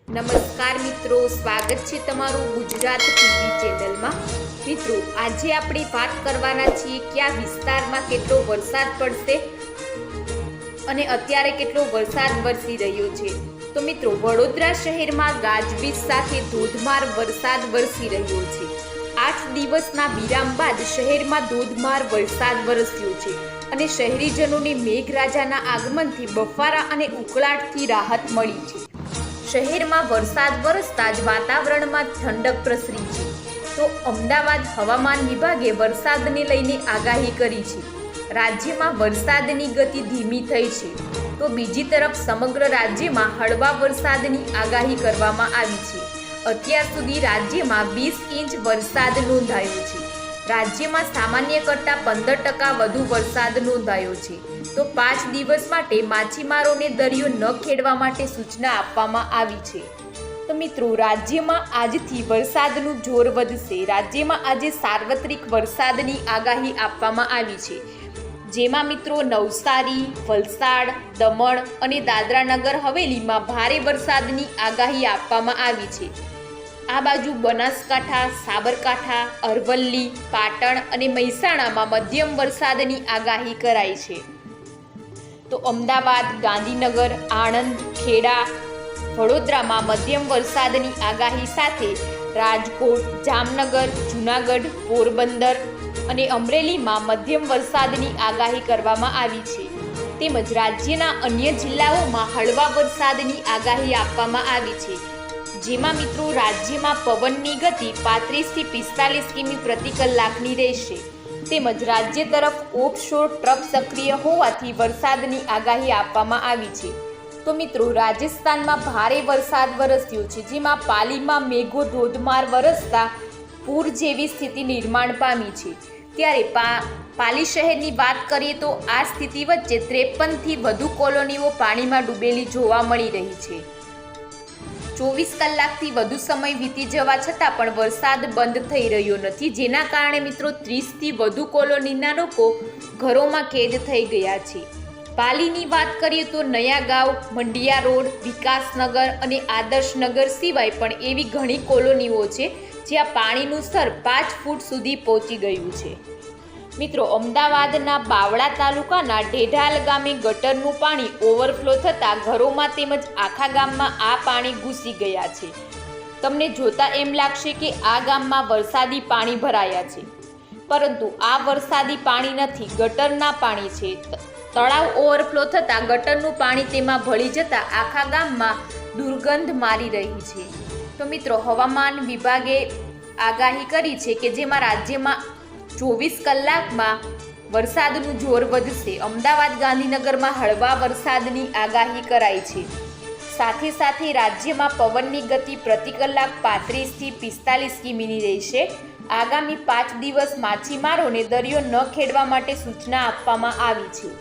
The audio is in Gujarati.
નમસ્કાર મિત્રો, સ્વાગત છે તમારું ગુજરાત ટીવી ચેનલમાં। મિત્રો, આજે આપણે વાત કરવાના છીએ કે આ વિસ્તારમાં કેટલો વરસાદ પડશે અને અત્યારે કેટલો વરસાદ વરસી રહ્યો છે। તો મિત્રો, વડોદરા શહેરમાં ગાજવીજ સાથે ધોધમાર વરસાદ વરસી રહ્યો છે। 8 દિવસના વિરામ બાદ શહેરમાં ધોધમાર વરસાદ વરસ્યો છે અને શહેરીજનોને મેઘરાજાના આગમનથી બફારા અને ઉકળાટથી રાહત મળી છે। શહેરમાં વરસાદ વરસતા જ વાતાવરણમાં ઠંડક પ્રસરી છે। તો અમદાવાદ હવામાન વિભાગે વરસાદને લઈને આગાહી કરી છે। રાજ્યમાં વરસાદની ગતિ ધીમી થઈ છે, તો બીજી તરફ સમગ્ર રાજ્યમાં હળવા વરસાદની આગાહી કરવામાં આવી છે। અત્યાર સુધી રાજ્યમાં 20 ઇંચ વરસાદ નોંધાયો છે। રાજ્યમાં સામાન્ય કરતાં 15% વધુ વરસાદ નોંધાયો છે। તો 5 દિવસ માટે માછીમારોને દરિયો ન ખેડવા માટે સૂચના આપવામાં આવી છે। તો મિત્રો, રાજ્યમાં આજથી વરસાદનું જોર વધશે। રાજ્યમાં આજે સાર્વત્રિક વરસાદની આગાહી આપવામાં આવી છે, જેમાં મિત્રો નવસારી, વલસાડ, દમણ અને દાદરા નગર હવેલીમાં ભારે વરસાદની આગાહી આપવામાં આવી છે। આ બાજુ બનાસકાંઠા, સાબરકાંઠા, અરવલ્લી, પાટણ અને મહેસાણામાં મધ્યમ વરસાદની આગાહી કરાઈ છે। તો અમદાવાદ, ગાંધીનગર, આણંદ, ખેડા, વડોદરામાં મધ્યમ વરસાદની આગાહી સાથે રાજકોટ, જામનગર, જૂનાગઢ, પોરબંદર અને અમરેલીમાં મધ્યમ વરસાદની આગાહી કરવામાં આવી છે। તેમજ રાજ્યના અન્ય જિલ્લાઓમાં હળવા વરસાદની આગાહી આપવામાં આવી છે, જેમાં મિત્રો રાજ્યમાં પવનની ગતિ 35 થી 45 કિમી પ્રતિ કલાકની રહેશે। તેમજ રાજ્ય તરફ ઓફશોર ટ્રફ સક્રિય હોવાથી વરસાદની આગાહી આપવામાં આવી છે। તો મિત્રો, રાજસ્થાનમાં ભારે વરસાદ વરસ્યો છે, જેમાં પાલીમાં મેઘો ધોધમાર વરસતા પૂર જેવી સ્થિતિ નિર્માણ પામી છે। ત્યારે પાલી શહેરની વાત કરીએ તો આ સ્થિતિ વચ્ચે 53થી વધુ કોલોનીઓ પાણીમાં ડૂબેલી જોવા મળી રહી છે। 24 કલાકથી વધુ સમય વીતી જવા છતાં પણ વરસાદ બંધ થઈ રહ્યો નથી, જેના કારણે મિત્રો 30થી વધુ કોલોનીના લોકો ઘરોમાં કેદ થઈ ગયા છે। પાલીની વાત કરીએ તો નયાગાંવ, મંડિયા રોડ, વિકાસનગર અને આદર્શનગર સિવાય પણ એવી ઘણી કોલોનીઓ છે જ્યાં પાણીનું સ્તર 5 ફૂટ સુધી પહોંચી ગયું છે। મિત્રો, અમદાવાદના બાવળા તાલુકાના ઢેઢાલ ગામે ગટરનું પાણી ઓવરફ્લો થતાં ઘરોમાં તેમજ આખા ગામમાં આ પાણી ઘૂસી ગયા છે। તમને જોતા એમ લાગશે કે આ ગામમાં વરસાદી પાણી ભરાયા છે, પરંતુ આ વરસાદી પાણી નથી, ગટરના પાણી છે। તળાવ ઓવરફ્લો થતાં ગટરનું પાણી તેમાં ભળી જતાં આખા ગામમાં દુર્ગંધ મારી રહી છે। તો મિત્રો, હવામાન વિભાગે આગાહી કરી છે કે જેમાં રાજ્યમાં 24 કલાકમાં વરસાદનું જોર વધશે। અમદાવાદ, ગાંધીનગરમાં હળવા વરસાદની આગાહી કરાઈ છે। સાથે સાથે રાજ્યમાં પવનની ગતિ પ્રતિ કલાક 35 થી 45 કિમીની રહેશે। આગામી 5 દિવસ માછીમારોને દરિયો ન ખેડવા માટે સૂચના આપવામાં આવી છે।